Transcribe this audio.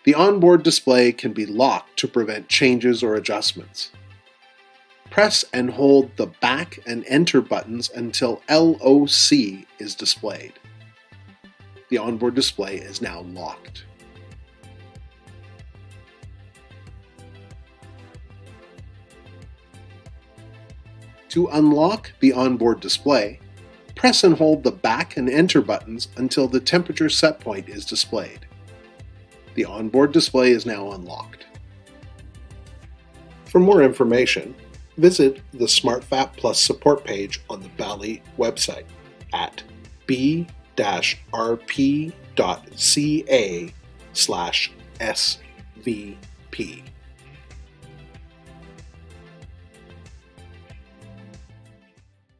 The onboard display can be locked to prevent changes or adjustments. Press and hold the back and enter buttons until LOC is displayed. The onboard display is now locked. To unlock the onboard display, press and hold the back and enter buttons until the temperature set point is displayed. The onboard display is now unlocked. For more information, visit the SmartVap Plus support page on the Bally website at b-rp.ca/svp.